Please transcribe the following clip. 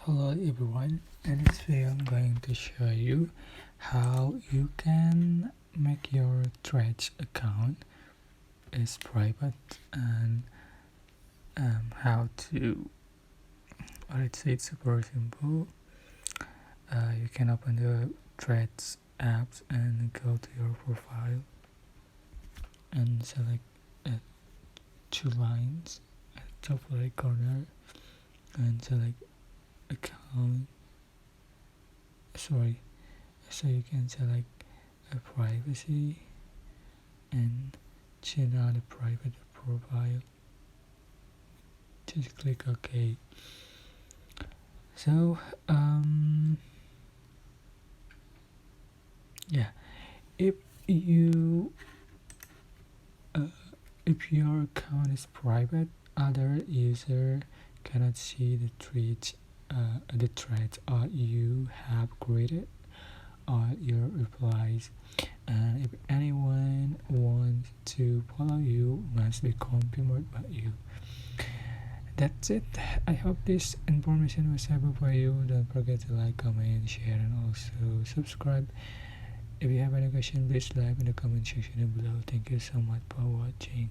Hello everyone, in this video I'm going to show you how you can make your Threads account is private and how to, let's say it's super simple. You can open the Threads apps and go to your profile and select two lines at the top right corner and select account. So you can select privacy and change on the private profile. Just click OK. So yeah, if you if your account is private, other user cannot see the threads or you have created or your replies, and if anyone wants to follow you must be confirmed by you. That's it. I hope this information was helpful for you. Don't forget to like, comment, share, and also subscribe. If you have any question, please leave in the comment section below. Thank you so much for watching.